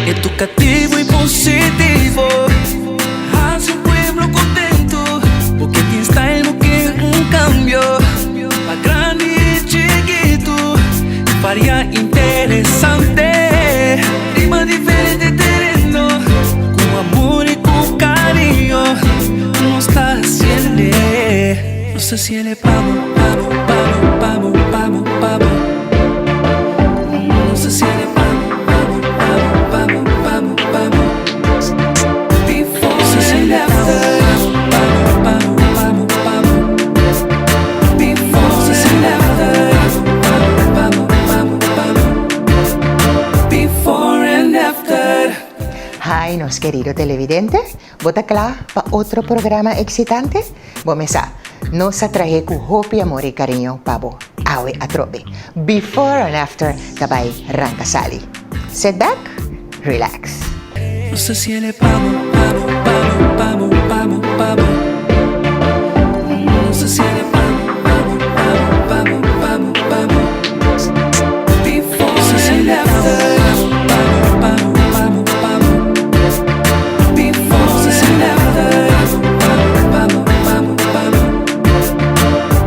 Educativo y positivo, hace un pueblo contento, porque tiene style que un cambio, para grande y chiquito, varia interesante, rima diferente terreno, con amor y con cariño, no está haciendo, no se siente vamos, vamos, vamos, vamos, vamos, vamos, no se siente vamos, vamos, vamos, vamos, vamos, before and after, vamos, vamos, vamos, before and after, vamos, vamos, vamos, before and after. Hi, nos querido televidente. ¿Vota claro para otro programa excitante? Bomesa, nos atrae con hopi, amor y cariño, pavo, awe atrobe. Before and after, tabay ranka sali. Sit back, relax. No se siente vamos, vamos, vamos, vamos, vamos, vamos. No se siente vamos, vamos, vamos, vamos, vamos, vamos. Before and after, vamos, vamos, vamos, vamos. Before and after, vamos, vamos, vamos,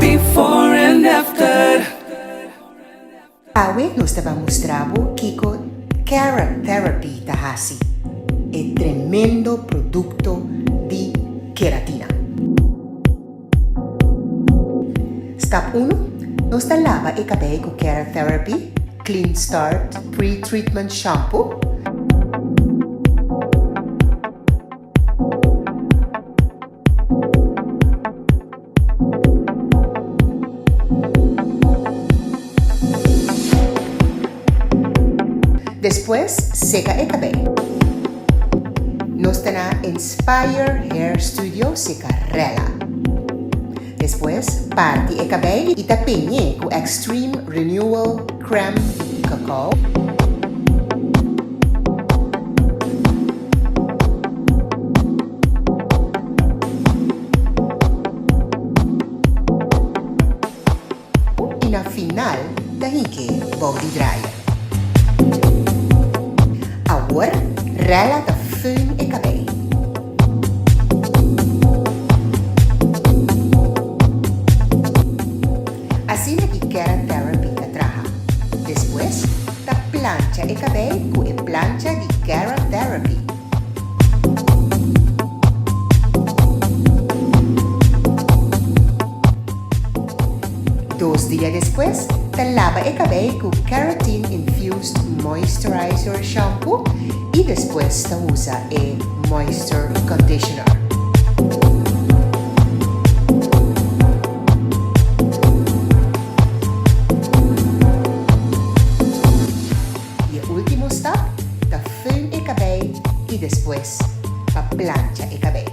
before and after. Awe nos estaba mostrando Kiko Carrot Therapy Tahasi, el tremendo producto de queratina. Step 1. Nos lava el cabello con Carrot Therapy Clean Start Pre-Treatment Shampoo. Después, seca el cabello. Nos tenemos Inspire Hair Studio Secarela. Después, parte el cabello y tapeñe con Extreme Renewal Creme de Cacao. Y na final, dahi que body dryer. Agora, rela de föhn e cabello. Así que Carrot Therapy te traja. Después, te plancha el cabello con la plancha de Carrot Therapy. Dos días después, te lava el cabello con Keratin Infused Moisturizer Shampoo y después te usa el Moisture Conditioner. Y el último step, te föhn el cabello y después te plancha el cabello.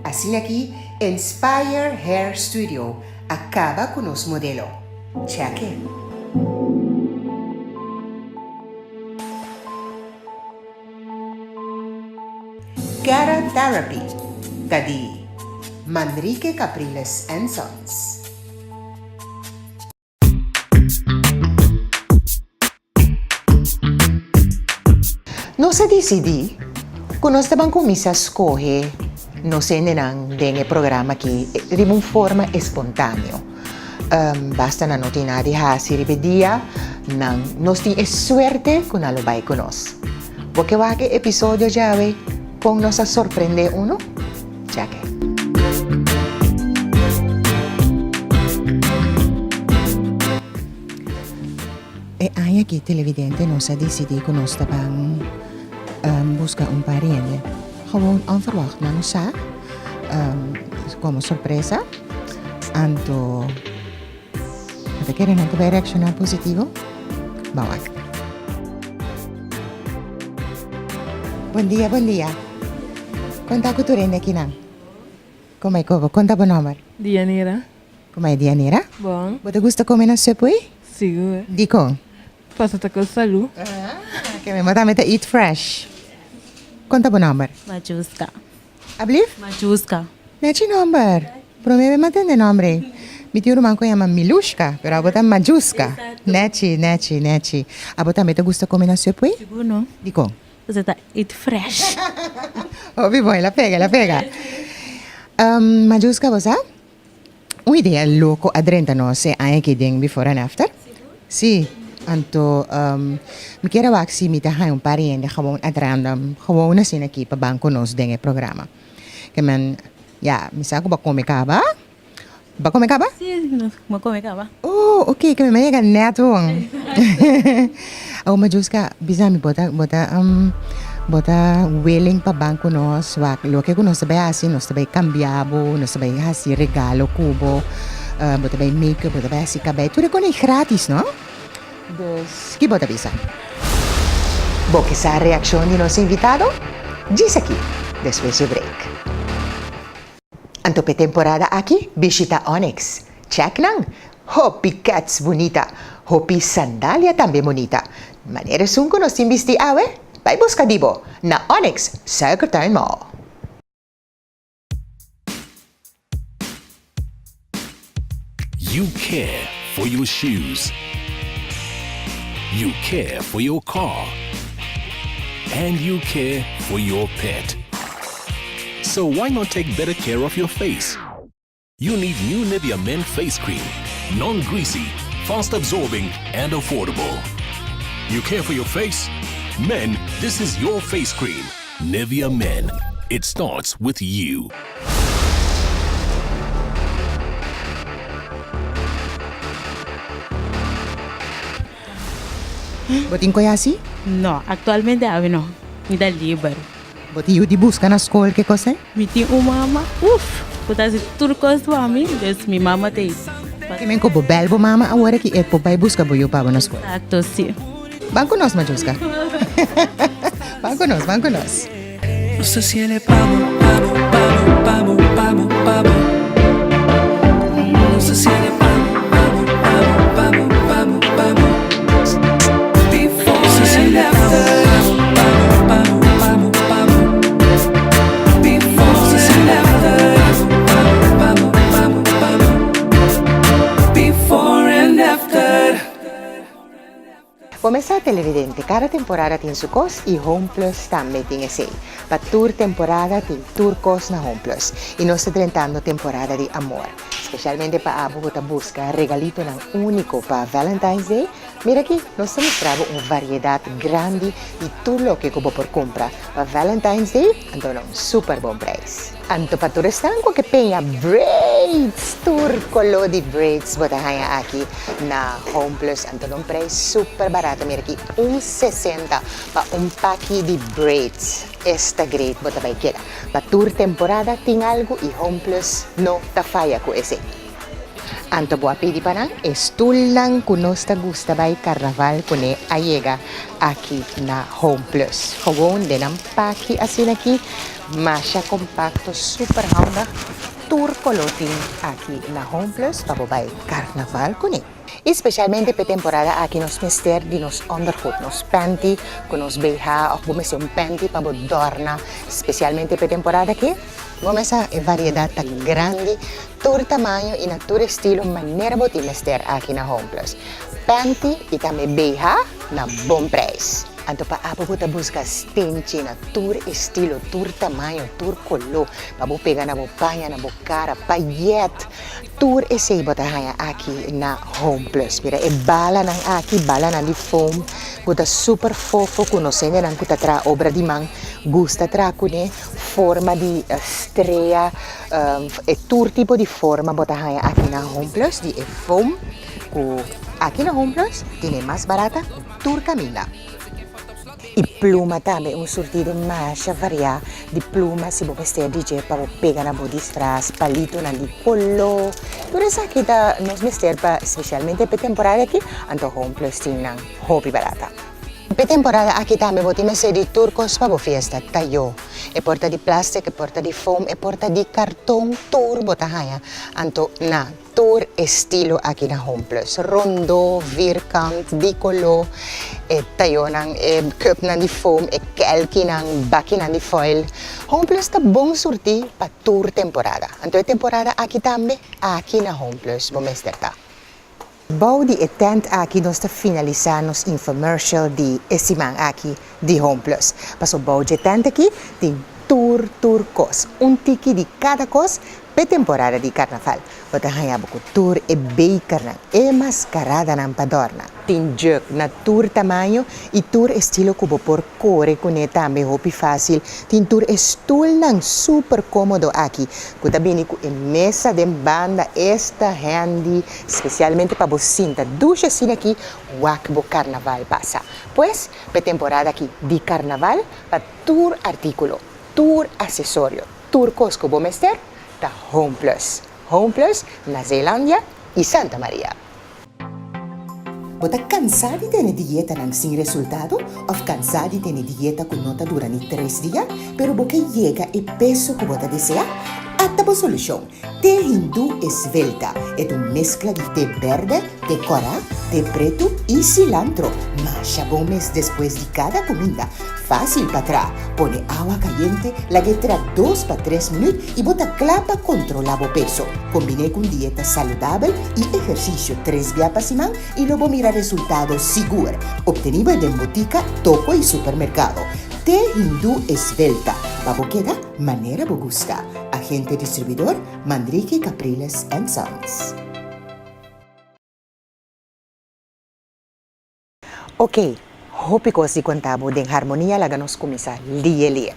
Así aquí, Inspire Hair Studio acaba con los modelos. Cheque. Carrot Therapy, Tadi, Manrique Capriles and Sons. No se decidí, cuando estaban con mis escoge, no sé nang den el programa aquí de una forma espontánea. Basta na notina de hasi ripedia, nang nos tiene suerte con algo vai con nos. Porque va que episodio ya ve, con nos a sorprender uno, ya que. E hay aquí televidente nos ha decidido que nos estaban buscar un pariente. Gewoon onverwacht naar ons como sorpresa. Anto, ¿te quieren ver reaccionar positivo? Vamos. Buen día, buen día. Conta ku turende aqui nang. Como é que eu conta bom nome? Dianira. Como é Dianira? Bom. Você gosta de comer na sopa aí? Seguro. Dico. Passa com salu. Ah, Que me mata meta eat fresh. Conta po number. Majuska. Ablief? Majuska. Nechi number. Pero me matan de nombre. Mi tío romano llama Milushka, pero abota Majuska. Nechi. Abota me te gusta comer na sopa? Segundo, Dico. você tá eat fresh. Oh, boy, la pega. Majuska, você? Uma ideia louco adrenta nós é aí que tem before and after? Sim. Anto, me quero waxi me tahay um pariente gewoon at random, gewoon na sin aqui pa banco nos denge programa. Que man, misa ko ba come ka ba? Ba come ka ba? Sim, uma come ka ba? Oh, okay, que me mega netong. Ako majuska, bisa mi bota willing pa banco nos, wak lo que nos sabay asi, nos sabay cambiabo, nos sabay hasi regalo kubo, bota bay make, bota bay hasi kabay. Tudo ko na gratis, no? Dus, que bota bisa? Bom, que essa reação de nosso invitado? Diz aqui, depois do break. Antope temporada aqui, visita Onyx. Check lang. Hopi cats bonita. Hopi sandalia também bonita. Maneira sunko nos investi awe? Vai buscar dibo na Onyx Secretary Mall. You care for your shoes. You care for your car. And you care for your pet. So why not take better care of your face? You need new Nivea Men Face Cream. Non-greasy, fast-absorbing, and affordable. You care for your face? Men, this is your face cream. Nivea Men. It starts with you. Botin ko yasi? No, actualmente no. Me dá livre. Boti you di busca na escola que cosa? Me tem uma mama. Puta se tudo coisa para mim, dus minha mama tem. Que men ko bobel bo mama agora que po pai busca bo you pa na escola. Exacto, sim. Banco nos majuska. Banco nos. No sé si él es pavo. No sé si él es pavo. Before no sé si él es pavo. Before no sé si él es pavo. Before and after. Começa a televidente, cada temporada tem su cos e Home Plus também tem esse. Para tour temporada tem tour cos na Home Plus. E nós estamos tentando temporada de amor. Especialmente para a que busca regalito ng único para Valentine's Day. Mira aqui, nós mostramos uma variedade grande de tudo o que cubo por compra. Para Valentine's Day, então um super bom preço. Anto para turistang ko que penha braids, tour colo de braids botahaya aqui na Home Plus. Anto um preço super barato. Mira aqui, 1,60 para pack de braids. Esta great bota bay queda. Para tour temporada tem algo e Home Plus no tafaya ko ese. Anto boa pidi parang estulang kunos ta gusta bay carnaval kune ayega aqui na Home Plus. Gewoon din ang paki asin aqui, masha compacto super handa tour coloting aqui na Home Plus pabobay carnaval kune. Especialmente pe temporada aqui nos mister di nos underhood, nos panty, con nos beha, o bumesi un panty pa bodorna, especialmente pe temporada aqui, bumesa e variedad ta grande, tur tamanho e na tur estilo manera boti mister aqui na Home Plus. Panty e também beha na bom preço. Anto pa apo buta busca stinchi na tur estilo, tur tamanho, tur color, pa bu pega na bu panha, na bu cara, payet, tur ese bota haya aqui na Home Plus. Mira, e bala ng aqui, bala na di foam, buta super fofo, conoscendo ng kuta tra obra di man, gusta tra kune, forma di estrella, e tur tipo di forma bota haya aqui na Home Plus, di e foam, ku aqui na Home Plus, tiene más barata, tur Camila. E pluma também, surtido mais variado de pluma, se você estiver DJ para pegar na body strass, palito na de color. Tudo isso aqui tá nos mister para especialmente para temporada aqui, então Home Plus tem na hobby barata. Para temporada aqui também vou ter de turcos para a festa, tayo. É porta de plástico, é porta de foam, é porta de cartão, turbo tahaya. Então na tour estilo aqui na Homeplus. Rondo, vierkant, dicolo, tayo ng cup na di foam, kelki ng baki na di foil. Homeplus ta bong surti pa tour temporada. Anto temporada aqui tambe, aqui na Homeplus, bomester ta. Bau di tent aqui nós ta finalizar nos infomercial di esimang aqui di Homeplus. Paso bau de tent aqui, tem tour cos. Tiki di cada cos pe temporada di carnaval. Bota hayabo ko tour e baker ng mascarada ng padorna. Tinjuk na tour tamanho e tour estilo kubo por core kuneta me hopi fácil. Tin tour stool ng super cómodo aqui. Kutabini ko mesa de banda esta handy, especialmente para bocinta. Ducha sin aqui, wakbo carnaval pasa. Pues, pe temporada aqui di carnaval, pa tour artículo, tour accesorio, tour Costco Bomester, ta Homeplus. Homeplus na Zeelandia e Santa Maria. Bota cansado de dieta ng sin resultado o cansado de dieta con nota durante 3 días, pero boca llega e peso que bota desea? Atabo solución. Té hindú esbelta. Es una mezcla de té verde, té cora, té preto y cilantro. Masha bomes después de cada comida. Fácil para atrás. Pone agua caliente, la guetra 2 para 3 minutos y bota clapa controlado peso. Combiné con dieta saludable y ejercicio 3 días para semana y luego mira resultados seguros. Obtenido en botica, toco y supermercado. Té hindú esbelta. Baboqueda, manera bogusta. Agente distribuidor, Manrique Capriles & Sons. Ok, hopi ko si kontabo ding harmonia laganos kumisa liye-liye.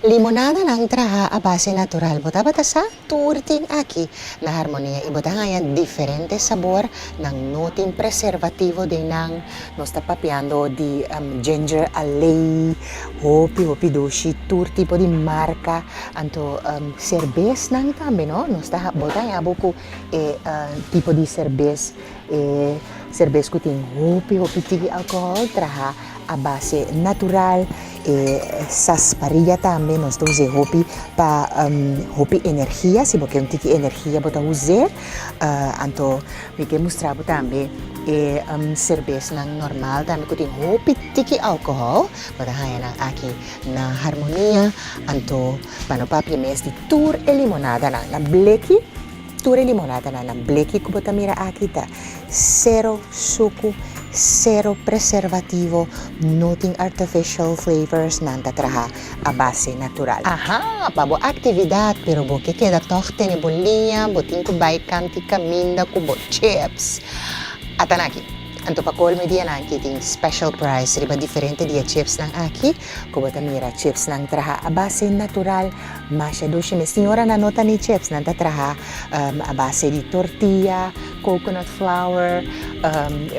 Limonada ng traha a base natural. Bota bata sa turting aki na harmonia. Ibota nga yan diferente sabor ng noting preservativo din ng nos tapapiando di ginger ale, hopi doshi, tur tipo di marca, anto serbes nang tambe, no? Nos ta bota nga buko tipo di serbes, serbes ko ting hopi tigi alcohol traha a base natural. Sarsaparilla también nos usa hopi pa hopi energia, si porque un tiki energia bota usar, anto mi que mostrabo también cerveza nang normal también kuting hopi tiki alcohol, bota haya nang aki na harmonia, anto pano papi mes di tour e limonada na bleki. Tour e limonada na bleki ko bota mira aki ta zero suku, zero preservativo, nothing artificial flavors nanta traha a base natural. Aha, pabo actividad, pero bo que queda tochte ni bolinha, botin ko baikanti kaminda ko bo chips. Atanaki. Anto pa kolme dia na kiting special price, riba diferente dia chips ng aki, kubota mira chips ng traha a base natural, masya doshi me signora na nota ni chips nanta traha a base di tortilla, coconut flour,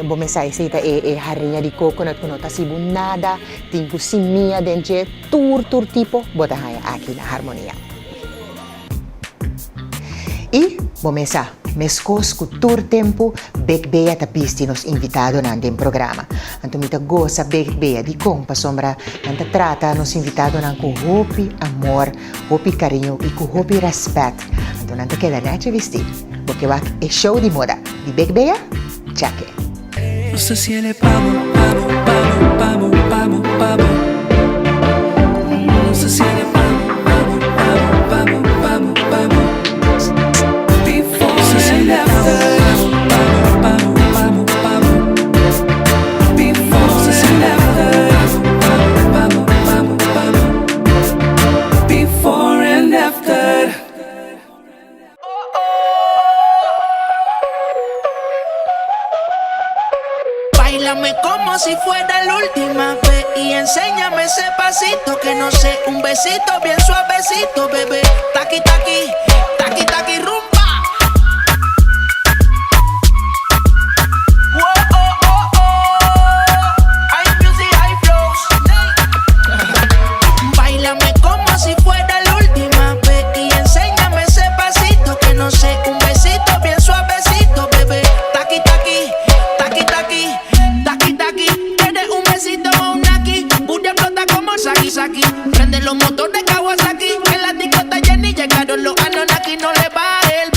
bomesay sita harinha di coconut kuno ta sibunada, tingku simia denje, tur tipo, bota haya aki na harmonia. E bomesa, meskos ku tur tempo, Bekbeya tapisti nos invitado nandem programa. Anto mita goza Bekbeya di kong pasombra nanta trata nos invitado nan ku hopi amor, hopi carinho e ku hopi respect. Anto nanta queda nache visti. Porque wak e show di moda di Bekbeya, chake. No sé si él es pavo. No sé si él es pavo. Before and after. Before and after. Before and after. Báilame como si fuera la última vez y enséñame ese pasito que no sé, un besito bien suavecito, bebé. Taqui taqui, taqui taqui rumba. Báilame como si fuera la última vez y enséñame ese pasito que no sé, un besito bien suavecito, bebé. Taqui taqui, taqui taqui, taqui taqui. Tienes un besito o un aquí, una explota como Saki Saki. Prende los motores Kawasaki, en la discota Jenny llegaron los Anunnaki, no le baje el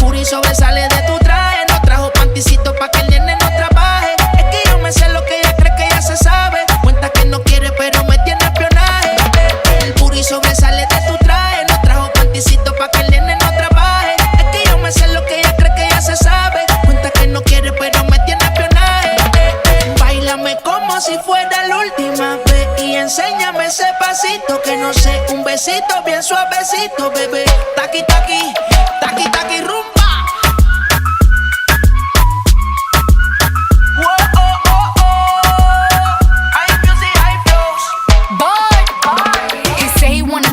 última vez y enséñame ese pasito que no sé, un besito bien suavecito, bebé. Taqui, taqui, taqui, taqui, rumba.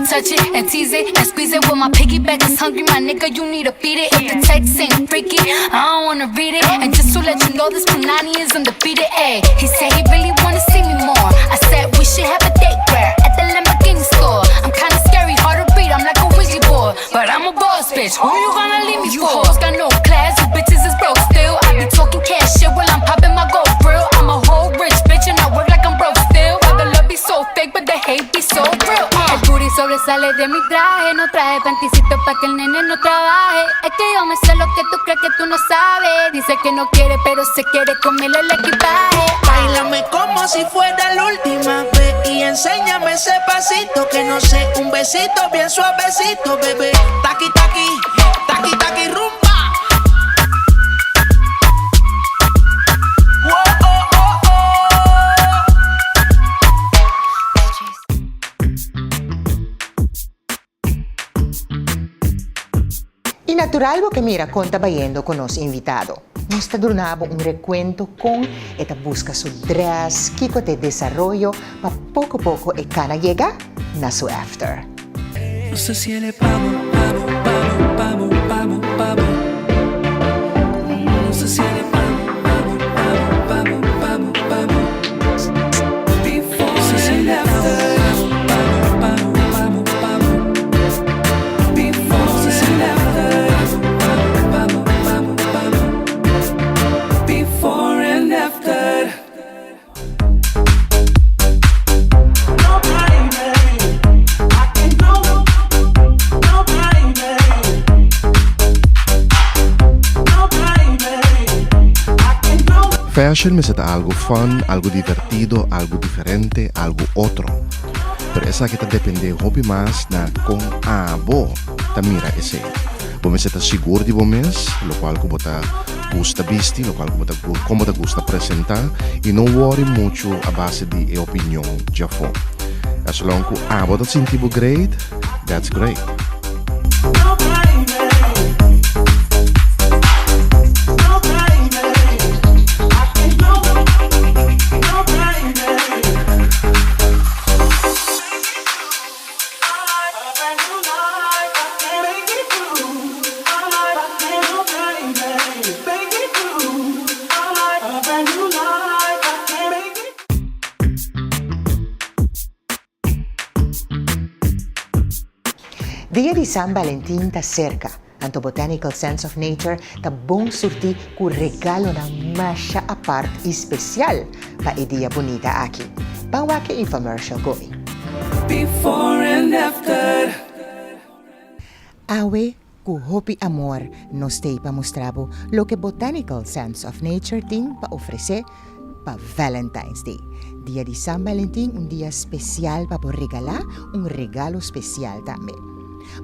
Touch it and tease it and squeeze it. When my piggyback is hungry, my nigga, you need to feed it. If the text ain't freaky, I don't wanna read it. And just to let you know, this Punani is undefeated. Ayy, he said he really wanna see me more. I said we should have a date where at the Lamborghini store. I'm kinda scary, hard to read. I'm like a Ouija board, but I'm a boss bitch. Who you gonna leave me for? You hoes got no class, you bitches is broke still. I be talking cash shit while I'm popping my gold grill. I'm a whole rich bitch and I work like I'm broke still. Why the love be so fake, but the hate be so real. El booty sobresale de mi traje. No traje panticito pa' que el nene no trabaje. Es que yo me sé lo que tú crees que tú no sabes. Dice que no quiere, pero se quiere comerle el equipaje. Báilame como si fuera la última vez y enséñame ese pasito que no sé, un besito bien suavecito, bebé. Taqui, taqui, taqui, taqui, rumba. Y natural que mira conta bayendo con los invitados. Nos donamos un recuento con esta busca su dress, kiko te desarrollo, pa poco a poco e cana llega na su after. No sé si él es pavo, pavo, pavo, pavo, pavo, pavo. No sé si él es pavo, pavo, pavo, pavo, pavo, pavo. Before and after. Pavo, pavo, pavo, pavo. Before and after. Pavo, pavo, pavo, pavo. Before and after. Fashion me seta algo fun, algo divertido, algo diferente, algo otro. Pero esa que depende hobby más na con abo. Tamira ese. Vos me seta seguro de vos mes, lo cual como te gusta vestir, lo cual como te gusta presentar y no worry mucho a base de opinión ya fue. As long as abo te sentivo great, that's great. Dia di San Valentin ta cerca. Anto Botanical Sense of Nature ta bong surti ku regalo na masya apart especial pa ideya bonita aki. Pawake infomercial going. Before and after. Awe ku hopi amor nos te pa mostrabo lo que Botanical Sense of Nature ting pa ofrece pa Valentine's Day. Dia di San Valentin, un dia especial pa po regala un regalo especial también.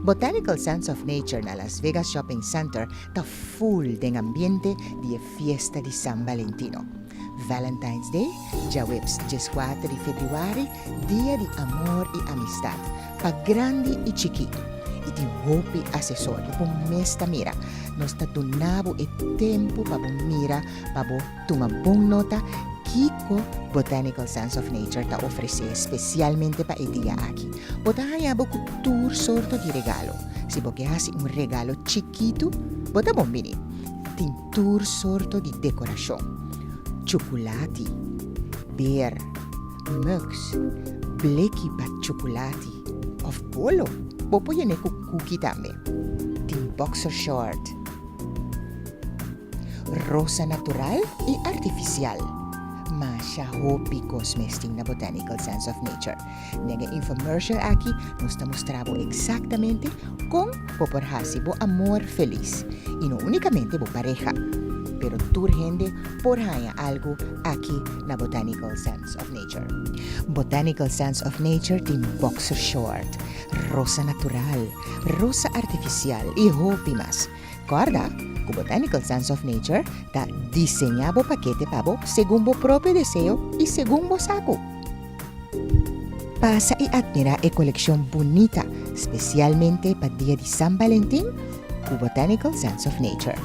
Botanical Sense of Nature na Las Vegas Shopping Center ta full deng ambiente di fiesta di San Valentino. Valentine's Day, jawebs 14 de Februari, dia di amor y amistad, pa grandi y chiquito. Iti hopi accessorio po mesta mira, nos tatunabo e tempo pa mira, pa bo tumabong nota, Kiko Botanical Sense of Nature ta ofrece especialmente pa idea aquí. Bota hayabo ku tour sorto di regalo. Si bo que hasi un regalo chiquito, bota bombini. Tin tour sorto di decoración. Chocolati, beer, mugs, bleki pa chocolati. Of polo, bo po yene ku cookie tambe. Tin boxer short. Rosa natural y artificial. Masya hopi cosmesting na Botanical Sense of Nature. Nega infomercial aquí nos mostrabo exactamente kung poporhasi bo amor feliz. Y no únicamente bo pareja, pero turgende por haya algo aquí na Botanical Sense of Nature. Botanical Sense of Nature tin boxer short, rosa natural, rosa artificial y hopi más. Guarda, ku Botanical Sense of Nature, ta diseñabo paquete pabo según bo propio deseo y según bo saco. pasa y admira a colección bonita, especialmente para día de San Valentín, u Botanical Sense of Nature.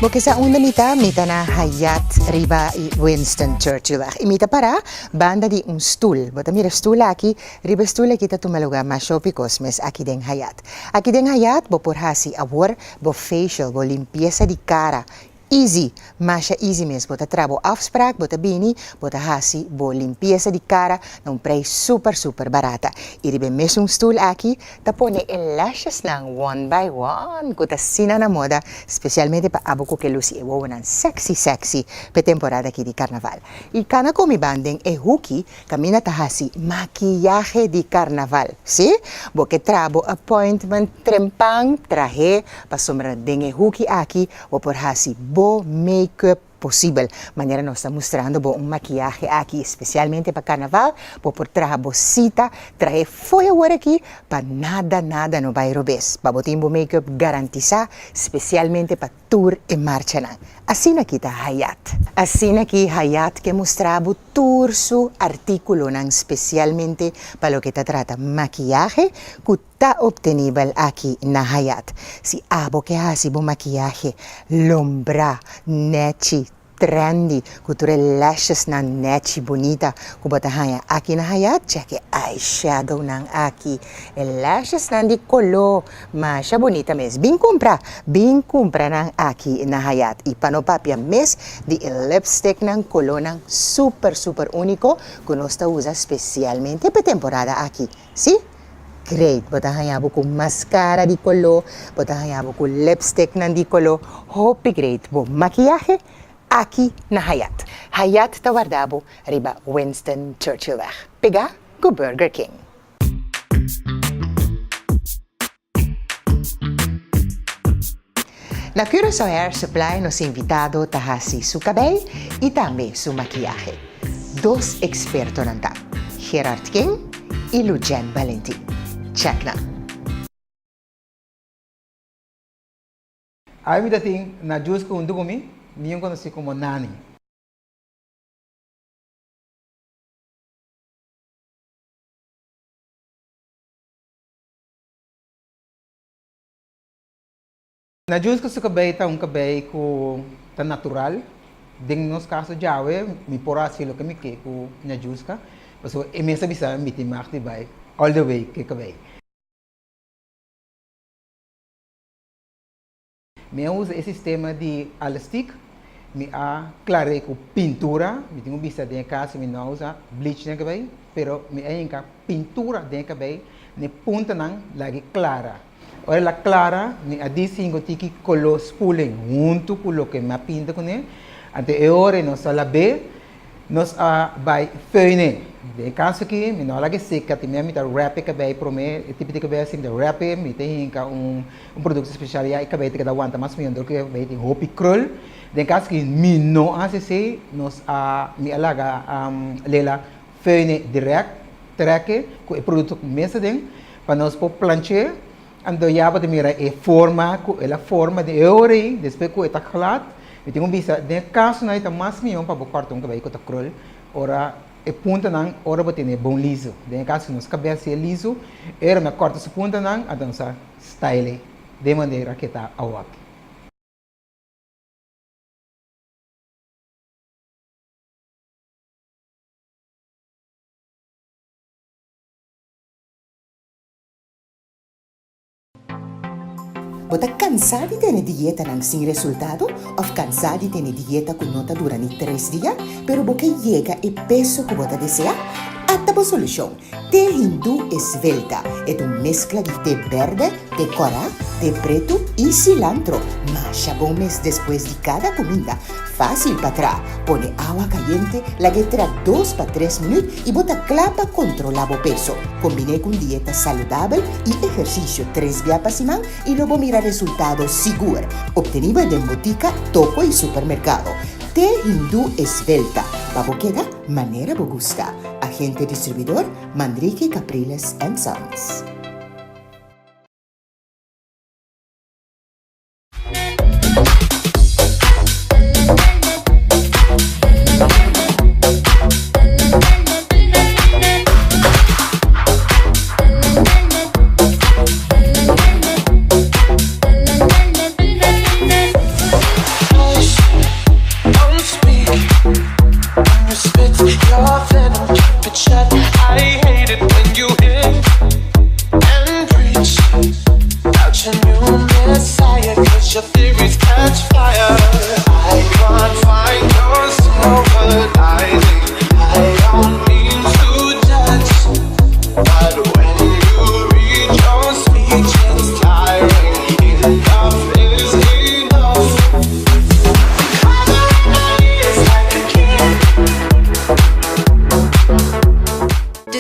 Porque sa una mita na Hayat riba i Winston Churchill. Imita para banda di un stool. Bota mira stool aqui, riba stool kita tumaluga ma shopi cosmes aqui den Hayat. Aqui den Hayat bo por hasi awor bo facial bo limpieza di cara. Easy, masha easy mesmo. Bota trabo afspraak, bota bini, bota hasi, bo limpieza di cara, num preço super barata. Iribe mesmo um stool aqui, tapone lashes lang one by one, kuta sina na moda, especialmente pa abo ko ke lusi ewo nan sexy, pe temporada aqui di carnaval. E kana ko mi banding e huki, kamina tahasi, maquillaje di carnaval, si? Bo ke trabo appointment, trempang, traje, pa sombra ding e huki aqui, o por hasi, bo make-up possível. Maneira nós estamos mostrando um maquiagem aqui, especialmente para carnaval, por trazer bolsita, trazer foi agora aqui, para nada não vai robes. Para botar um make-up garantizar, especialmente para tour e marcha. Assim aqui está Hayat. Assim aqui Hayat que mostrava tour su artículo, especialmente para o que trata maquiagem, que está obtenível aqui na Hayat. Se abo que hace bom maquiagem, lombra, nechi, trendy, cultura lashes na nechi bonita, kubata haya aqui na Hayat, check eyeshadow nang aqui, lashes na di color, mas bonita mes, bing compra nang aqui na Hayat, e panopapia mes di lipstick nang color nang super único, que nós usa especialmente para temporada aqui, ¿sí? Great, bota hayabo com mascara di color, bota hayabo com lipstick nan di color, hopi great, bo maquillaje aqui na Hayat. Hayat tawardabo riba Winston Churchill weg. Pega go Burger King. Na Curaçao Hair Supply nos invitado tahasi su cabelo e também su maquillaje. Dos expertos nanta, Gerard King e Lujen Valentin. Check na. Aí me dating na juice ko undo kami, niyo ko nasi como nani. Na juice ko sa kabay ta kabay ko ta natural. Ding nos caso jawe, mi pora silo kami ke ko na juice ka. So emesa bisa mi timak ti bay all the way ke kabay. Me usa esse sistema de elastic, me a clare com pintura, me tenho visto dentro casa me não usa bleach dentro cabelo, pero me ainda pintura dentro cabelo, ne punta não lagi clara. Ora la clara, me a disingo tiki color spooling, junto com o que me pinta com ele, ante e ora nós a labe, nós a vai feine. De caso aqui, me não lagi seca, tem me tá wrap cabelo pro me, tipo de cabelo assim de wrap, me tem produto especial e cabelo que dá aguanta mais menos do que vai ter hopi krul. De caso que me não hace nós a me alaga lela feine direct, treque com o produto mesa den, para nós por plancher, ando já para mira e forma, com ela forma de eure, depois com eta clat, me tem vista de caso na ita mais menos para o cartão cabelo com ta krul, ora e punta nang ora botene bom liso. De caso nos cabeça é liso, era me corta essa punta nang a dança style de maneira que tá ao aqui. Bota cansado de ter dieta não sem resultado? Ou cansado de ter dieta que não dura nem 3 dias, pero porque chega e peso que bota deseja? Ataba solução. Té hindu esvelta é uma mescla de té verde, té coral, té preto e cilantro. Mas bom mês depois de cada comida. Fácil para trás. Põe água caliente, laguetra 2 para 3 minutos e bota clapa controlar o peso. Combine com dieta saudável e exercício 3 dias para semana e logo mira resultados seguros. Obtenível de botica, toco e supermercado. Té hindu esvelta. Baboqueda, manera bogusta. Agente distribuidor, Manrique Capriles & Sons.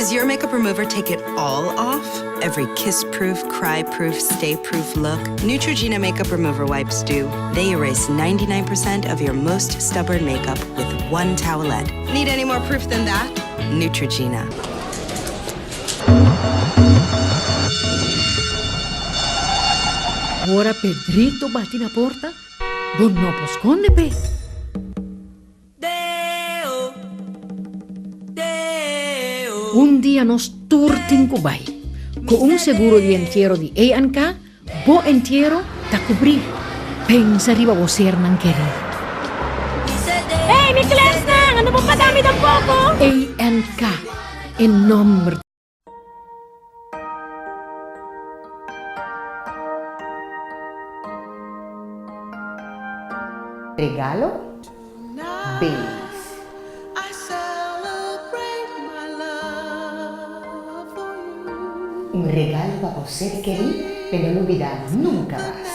Does your makeup remover take it all off? Every kiss-proof, cry-proof, stay-proof look? Neutrogena Makeup Remover Wipes do. They erase 99% of your most stubborn makeup with one towelette. Need any more proof than that? Neutrogena. Ora Pedrito bate na porta. Bon no posconde, pe. Un día nos turtin kubay. Con un seguro de entierro de A&K, bo entierro ta cubrir. Pensa riba bo ser nang keri. Hey, may class na! Ano pong padami ng poco? A&K, en nombre. Regalo? Baileys. Un regalo para você querer, pero no olvidar nunca más.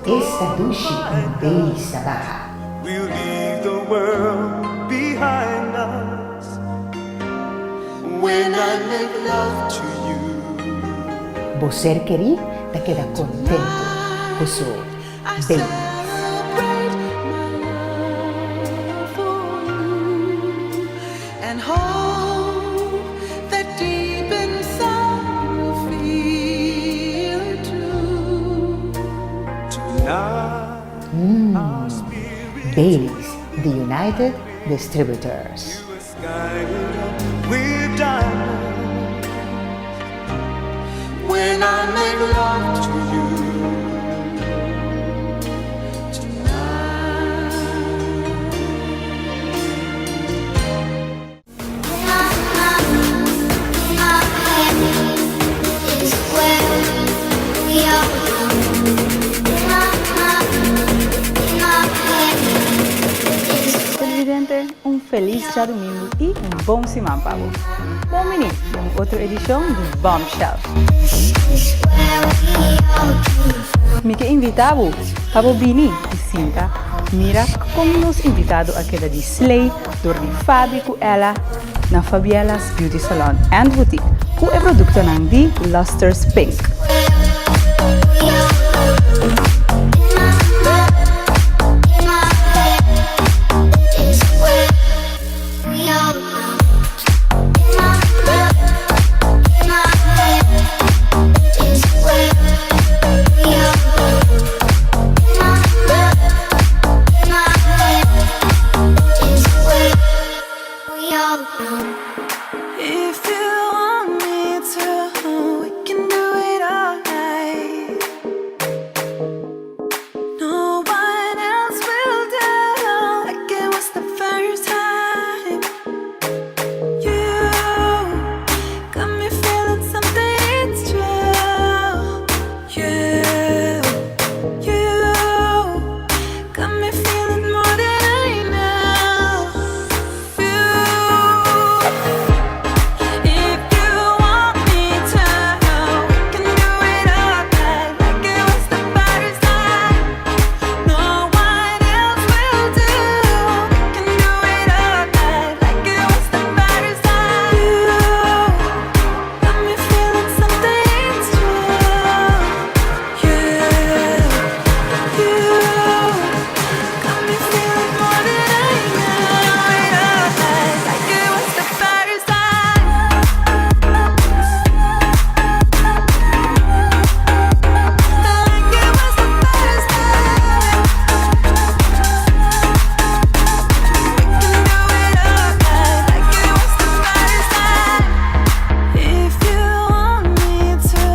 Esta duche con Baileys trabaja. We'll leave the world behind us when I make love to you. Você querer, te queda contento con su Baileys. And hope that deep inside you feel it too. Tonight, our spirits Baileys, the United Distributors. with diamonds when I make love to you. Televidente, un feliz dia domingo e um bom semana para você. Bom menino, outra edição do Bombshell. Me que invitado para o Bini e Cinta, mira como nos invitado a queda de Slay, door de Fábrico ela na Fabiella's Beauty Salon and Boutique, que é produto ng di Luster's Pink. If you want me to, we can do it all night. No one else will do, like it was the first time. You got me feeling something, it's true. You got me feeling more than I know. If you want me to, we can do it all night, like it was the first time. No one else will do. We can do it all night, like it was the first time. You got me feeling something, it's true. You got me feeling more than I know. It all night, like it was the first time. Like it was the first time. We can do it all night, like it was the first time. If you want me to,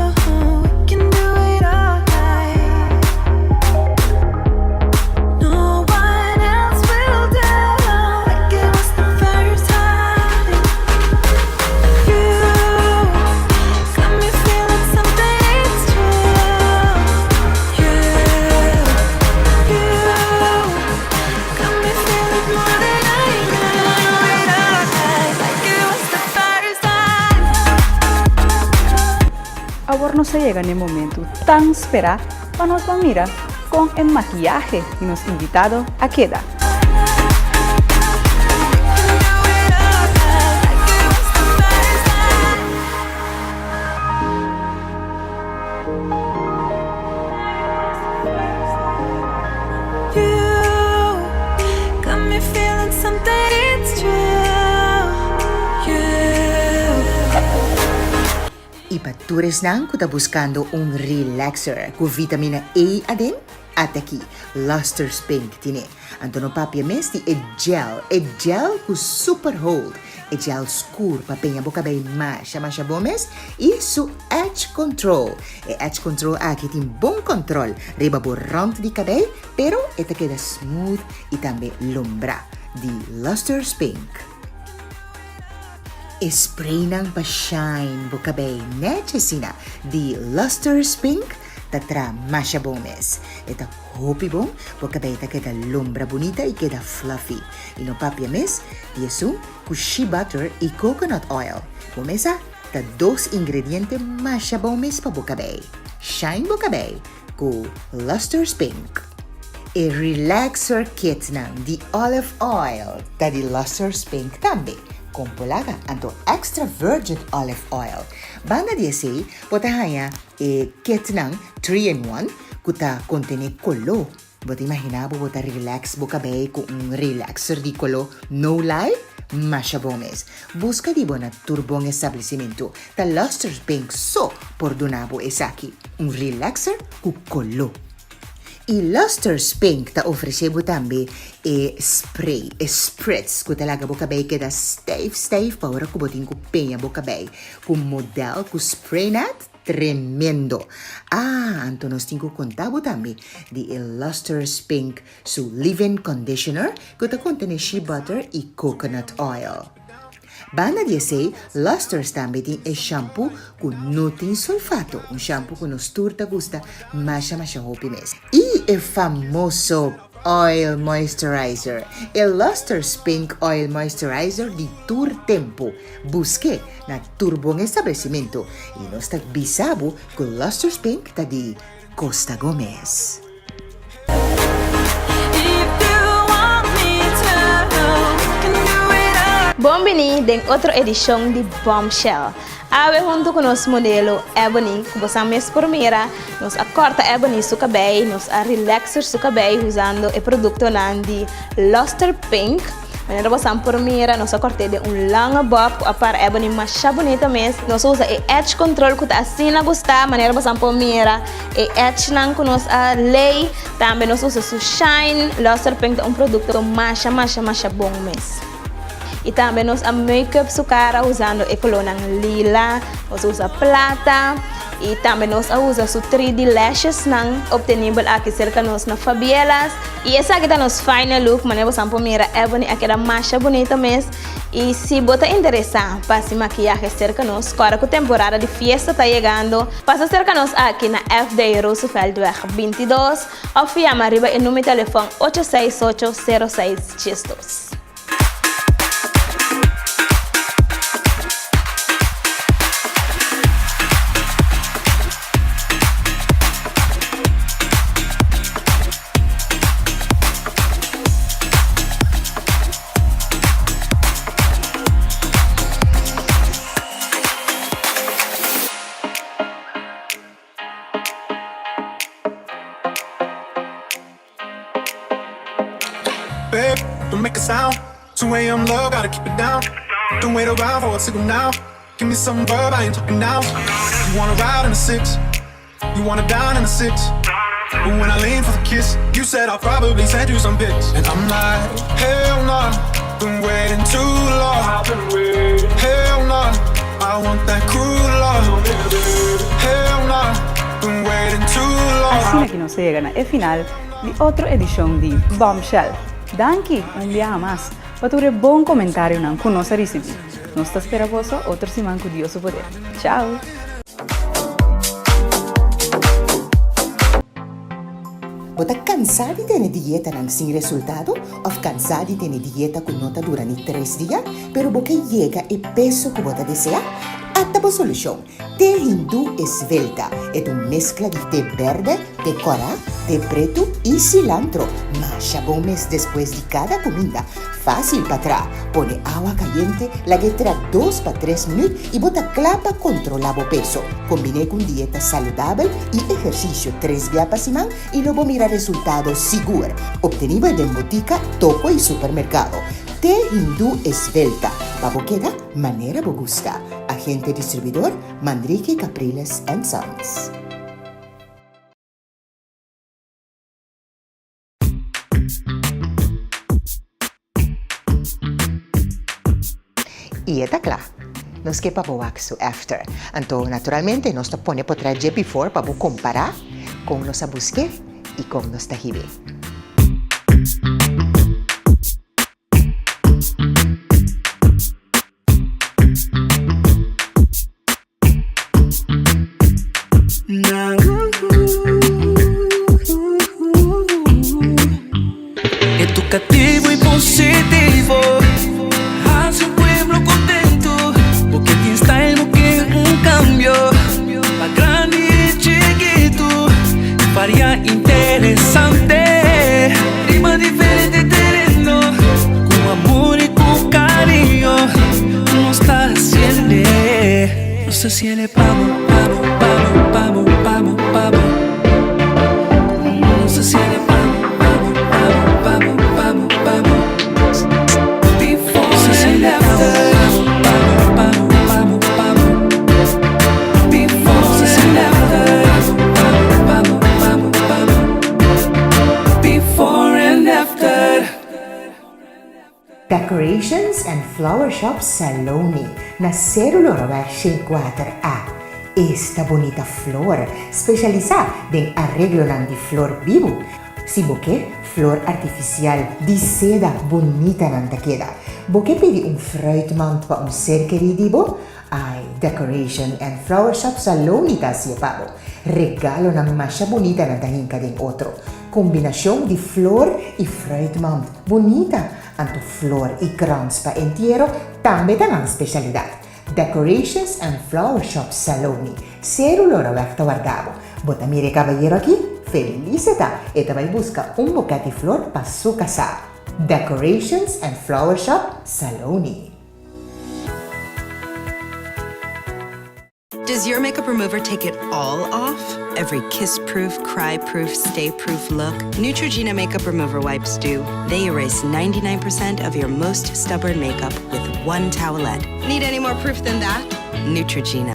we can do it all night. No one else will do, like it was the first time. You got me feeling something, it's true. You got me feeling more than I know. It all night, like it was the first time. Agora não se chega no momento tão esperado para nós mira con el maquillaje y nos invitado a queda. Ipatures nang kuta buscando un relaxer ku vitamina A adin at aqui Luster's Pink tine. Antono papia mes di gel ku super hold, gel scuro pa penha boca bem masha bomes e su edge control. Edge control aqui tem bom control, riba borrante di cabelo, pero esta queda smooth e também lombra di Luster's Pink. Spray ng pa-shine bukabay necesina di Luster's Pink tatra masha bomes. Eta hopi bom bukabay ta queda lombra bonita y queda fluffy. Y no papia mes, yesu ku shea butter y coconut oil. Bomesa ta dos ingredientes masha bomes pa bukabay. Shine bukabay ku Luster's Pink. E relaxer kit ng di olive oil ta di Luster's Pink tambi. Compolaga anto extra virgin olive oil. Banda di say, potahaya kit ng 3-in-1 kuta kontene kolo. Bota imaginabo bota relax boka bay kung relaxer di kolo no lie. Masha Bomes. Busca di buona turbong establecimiento ta Luster's Pink so por donabo esaki. Un relaxer ku kolo. I Luster's Pink ta ofrecebo tambi spritz ku talaga boka bay queda stave pa ora ku botin ku penha boka bay ku model ku spray net tremendo. Anto nos tinko contabo tambi di Luster's Pink su leave-in conditioner ku ta contene shea butter e coconut oil. Banda di say, Luster's tambi tin shampoo con notin sulfato, un shampoo con osturta gusta masha hopi mes. Y el famoso oil moisturizer, el Luster's Pink Oil Moisturizer di Tour Tempo. Busque na turbong establecimiento y nos tagbisabo con Luster's Pink ta di Costa Gomez. Bombini den outra edição de Bombshell. Ave junto com nosso modelo Ebony, que você mês por mira, nos acorta Ebony su cabelo, nos a relaxer su cabelo usando o produto de Luster Pink. Maneira você por mira, nos acorta de longa bob a para Ebony mais bonita mês. Nós usa o edge control que tá assim na gostar, maneira você por mira, e edge não com nos a lei, também nós usa su shine. Luster Pink é produto mais bom mês. E também nós a make-up su cara usando o color lila, nós usa plata e também nós usa su 3D lashes nang obtenível aqui cerca nós na Fabielas. E essa aqui tá nos final look, mas nós vamos mira Ebony aqui da mais bonita mesmo. E se você interessar para se maquiagem cerca nós, agora que a temporada de festa tá chegando, passa cerca nós aqui na FD Rooseveltweg 22 ou chama arriba o número de telefone 868-0662. Babe, don't make a sound. 2 a.m. love, gotta keep it down. Don't wait around for a signal now. Give me some verb, I ain't talking now. You wanna ride in a 6, you wanna dine in a 6. But when I lean for the kiss, you said I'll probably send you some pics. And I'm like, hell nah, been waiting too long. Hell nah, I want that cruel love. Hell nah, been waiting too long. Así que nos llega a final de otra edición de Bombshell. Danke, un día más. Para un buen comentario que nos recibe. Nos espera vos otro semana con Dios su poder. Ciao. Bota cansado de tener dieta sin resultado o cansado de tener dieta con nota durante 3 días, pero boca llega el peso que bota desea? Hasta por solución. Té hindú esbelta es una mezcla de té verde, té coral, de preto y cilantro. Masha bom mes después de cada comida. Fácil para atrás. Pone agua caliente, la guetra 2 para 3 minutos y bota clapa controlado peso. Combine con dieta saludable y ejercicio 3 días para semana y luego mira resultados seguros. Obtenido en botica, toco y supermercado. Té hindú esbelta. Babo queda manera bogusta. Agente distribuidor Manrique Capriles & Sons. Y está claro. Nos que para su after. Entonces, naturalmente, nos pone por traer before para comparar con nos busque y con nos tajibe. Educativo y positivo, hace un pueblo contento, porque tiene style, porque un cambio, para grande y chiquito, varia interesante, rima diferente terreno, con amor y con cariño, no está haciendo, no se siente vamos, vamos, vamos, vamos, no se siente Decorations and Flower Shop Saloni na Célula Robache 4A. Esta bonita flor especializada en arreglo de flor vivo. Si boque flor artificial de seda bonita nanta queda. Boque pedi un fruitmand para un ser querido. Ay, Decoration and Flower Shop Saloni ta si pago. Regalo na masha bonita nanta hinka den otro. Combinación de flor y fruitmand bonita. Anto flor y crowns pa entero también dan specialidad. Decorations and Flower Shop Saloni. Célula Roberto Guardavo. Bota mire caballero aquí. Felicita. E te vai busca un bouquet de flor pa su casa. Decorations and Flower Shop Saloni. Does your makeup remover take it all off? Every kiss-proof, cry-proof, stay-proof look? Neutrogena makeup remover wipes do. They erase 99% of your most stubborn makeup with one towelette. Need any more proof than that? Neutrogena.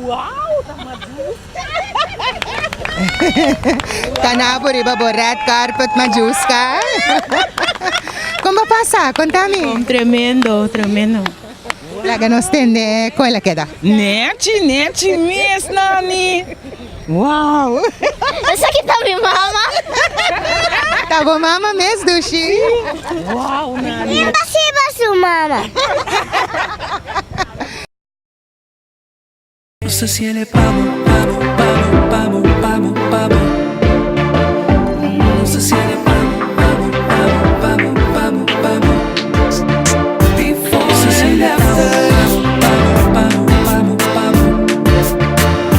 Wow, tama Tanabo riba red carpet majuska. ¿Cómo pasa? Contame. Tremendo, tremendo. La que nos tiene, ¿cuál le queda? Neti, mes, Nani. Wow. Essa aqui tá minha mama. Tá bom, mama mesmo, Dushi? Wow, Nani. Não se sua mama. No se siente vamos, vamos, vamos, vamos, vamos, no se siente vamos, vamos, vamos, vamos, vamos, before no se siente vamos, vamos, vamos, vamos,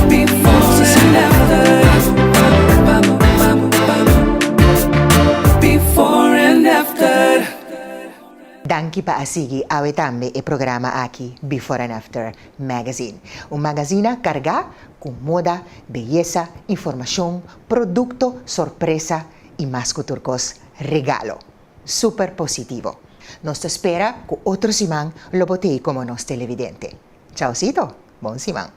before no se siente vamos, vamos, vamos, before and after. Danki pa asigi awe tambe e programa aqui Before and After Magazine. Un magazine carga con moda, belleza, información, producto, sorpresa y más que turcos, regalo. Super positivo. Nos te espera con otro simán lo botei como nos televidente. Chaucito, bon simán.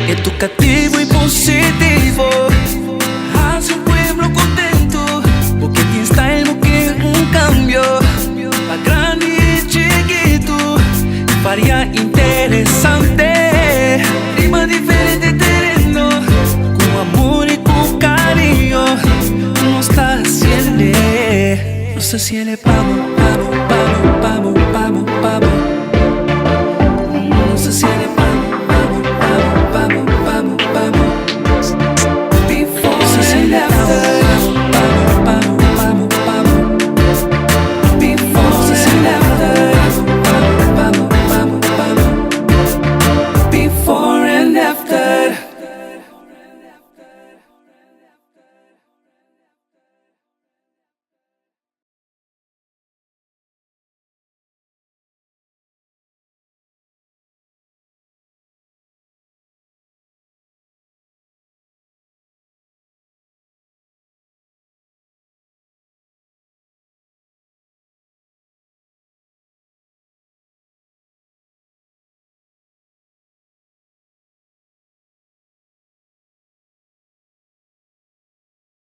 Educativo y positivo, hace un pueblo contento, porque tiene style, porque un cambio, para grande y chiquito, varia interesante, rima diferente. sé si ele vamos, vamos, vamos, vamos.